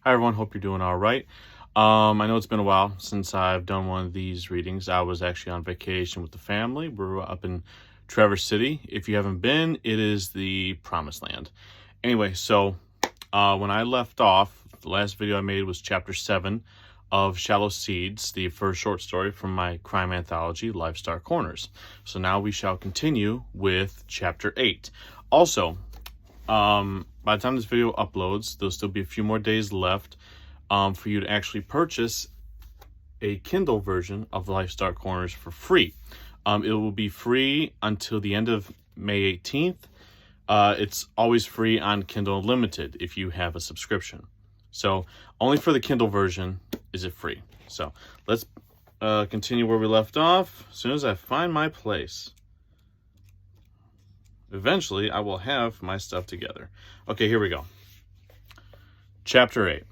Hi everyone, hope you're doing all right. I know it's been a while since I've done one of these readings. I was actually on vacation with the family. We're up in Traverse City. If you haven't been, it is the promised land. Anyway, so when I left off, the last video I made was chapter 7 of Shallow Seeds, the first short story from my crime anthology, Lifestar Corners. So now we shall continue with chapter 8. Also, by the time this video uploads, there'll still be a few more days left for you to actually purchase a Kindle version of Lifestar Corners for free. It will be free until the end of May 18th. It's always free on Kindle Unlimited if you have a subscription. So only for the Kindle version is it free. So let's continue where we left off as soon as I find my place. Eventually, I will have my stuff together. Okay, here we go. Chapter 8.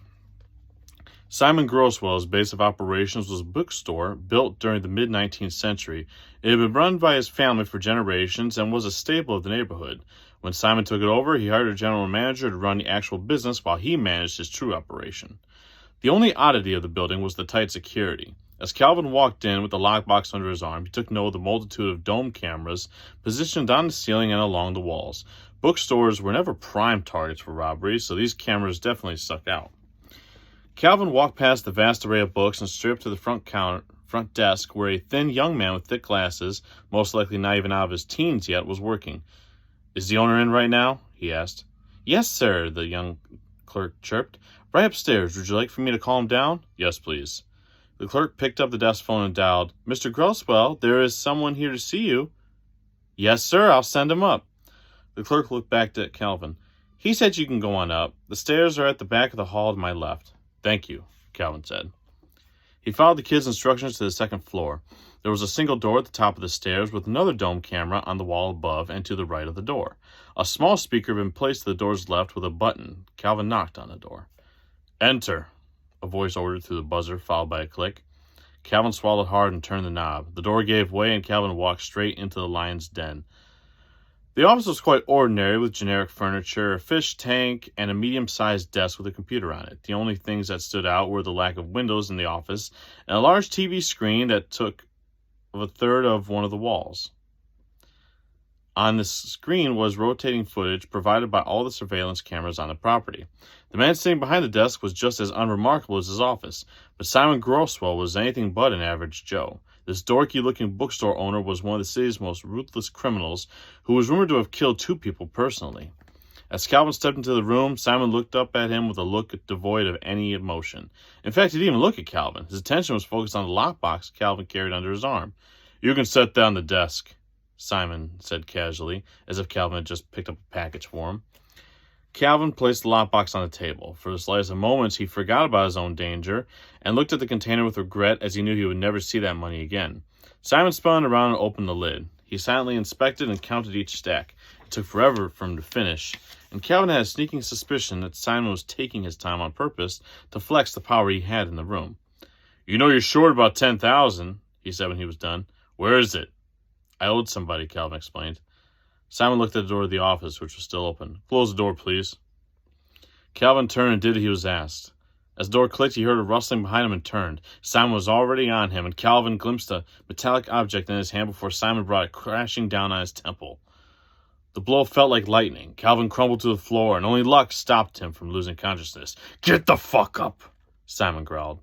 Simon Grosswell's base of operations was a bookstore built during the mid-19th century. It had been run by his family for generations and was a staple of the neighborhood. When Simon took it over, he hired a general manager to run the actual business while he managed his true operation. The only oddity of the building was the tight security. As Calvin walked in with the lockbox under his arm, he took note of the multitude of dome cameras positioned on the ceiling and along the walls. Bookstores were never prime targets for robberies, so these cameras definitely stuck out. Calvin walked past the vast array of books and straight up to the front desk, where a thin young man with thick glasses, most likely not even out of his teens yet, was working. "Is the owner in right now?" he asked. "Yes, sir," the young clerk chirped. "Right upstairs. Would you like for me to call him down?" "Yes, please." The clerk picked up the desk phone and dialed. "Mr. Grosswell, there is someone here to see you." "Yes, sir, I'll send him up." The clerk looked back at Calvin. "He said you can go on up. The stairs are at the back of the hall to my left." "Thank you," Calvin said. He followed the kid's instructions to the second floor. There was a single door at the top of the stairs with another dome camera on the wall above and to the right of the door. A small speaker had been placed to the door's left with a button. Calvin knocked on the door. "Enter," a voice ordered through the buzzer, followed by a click. Calvin swallowed hard and turned the knob. The door gave way and Calvin walked straight into the lion's den. The office was quite ordinary, with generic furniture, a fish tank, and a medium-sized desk with a computer on it. The only things that stood out were the lack of windows in the office and a large TV screen that took a third of one of the walls. On the screen was rotating footage provided by all the surveillance cameras on the property. The man sitting behind the desk was just as unremarkable as his office, but Simon Grosswell was anything but an average Joe. This dorky-looking bookstore owner was one of the city's most ruthless criminals, who was rumored to have killed 2 people personally. As Calvin stepped into the room, Simon looked up at him with a look devoid of any emotion. In fact, he didn't even look at Calvin. His attention was focused on the lockbox Calvin carried under his arm. "You can set that on the desk," Simon said casually, as if Calvin had just picked up a package for him. Calvin placed the lockbox on the table. For the slightest of moments, he forgot about his own danger and looked at the container with regret, as he knew he would never see that money again. Simon spun around and opened the lid. He silently inspected and counted each stack. It took forever for him to finish, and Calvin had a sneaking suspicion that Simon was taking his time on purpose to flex the power he had in the room. "You know you're short about 10,000, he said when he was done. "Where is it?" "I owed somebody," Calvin explained. Simon looked at the door of the office, which was still open. "Close the door, please." Calvin turned and did as he was asked. As the door clicked, he heard a rustling behind him and turned. Simon was already on him, and Calvin glimpsed a metallic object in his hand before Simon brought it crashing down on his temple. The blow felt like lightning. Calvin crumbled to the floor, and only luck stopped him from losing consciousness. "Get the fuck up," Simon growled.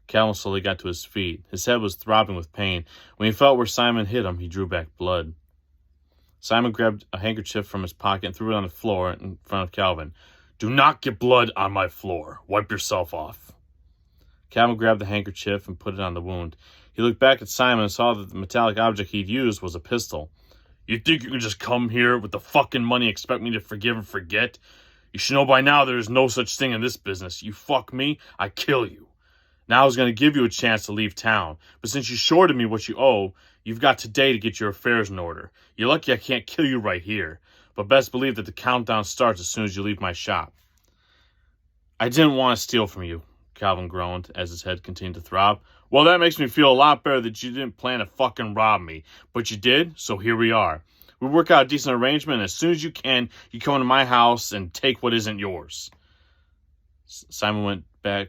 Calvin slowly got to his feet. His head was throbbing with pain. When he felt where Simon hit him, he drew back blood. Simon grabbed a handkerchief from his pocket and threw it on the floor in front of Calvin. "Do not get blood on my floor. Wipe yourself off." Calvin grabbed the handkerchief and put it on the wound. He looked back at Simon and saw that the metallic object he'd used was a pistol. "You think you can just come here with the fucking money and expect me to forgive and forget? You should know by now there is no such thing in this business. You fuck me, I kill you. Now I was going to give you a chance to leave town, but since you shorted me what you owe, you've got today to get your affairs in order. You're lucky I can't kill you right here, but best believe that the countdown starts as soon as you leave my shop." "I didn't want to steal from you," Calvin groaned as his head continued to throb. "Well, that makes me feel a lot better that you didn't plan to fucking rob me, but you did, so here we are. We work out a decent arrangement, and as soon as you can, you come into my house and take what isn't yours." Simon went back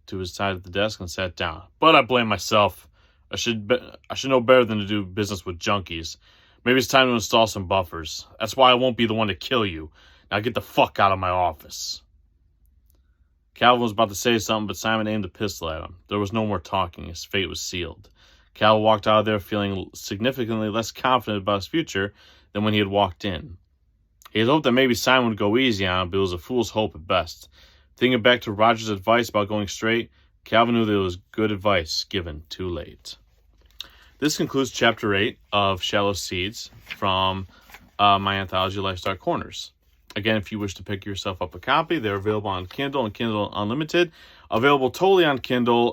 to his side of the desk and sat down. But I blame myself. I should know better than to do business with junkies. Maybe it's time to install some buffers. That's why I won't be the one to kill you. Now get the fuck out of my office. Calvin was about to say something, but Simon aimed a pistol at him. There was no more talking. His fate was sealed. Calvin walked out of there feeling significantly less confident about his future than when he had walked in. He had hoped that maybe Simon would go easy on him, but it was a fool's hope at best. Thinking back to Roger's advice about going straight, Calvin knew that it was good advice given too late. This concludes Chapter 8 of Shallow Seeds from my anthology, Lifestyle Corners. Again, if you wish to pick yourself up a copy, they're available on Kindle and Kindle Unlimited. Available totally on Kindle,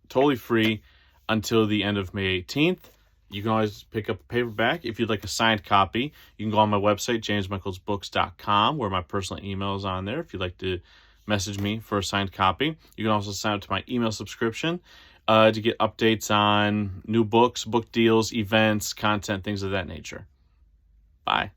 totally free until the end of May 18th. You can always pick up a paperback. If you'd like a signed copy, you can go on my website, jamesmichaelsbooks.com, where my personal email is on there if you'd like to message me for a signed copy. You can also sign up to my email subscription to get updates on new books, book deals, events, content, things of that nature. Bye.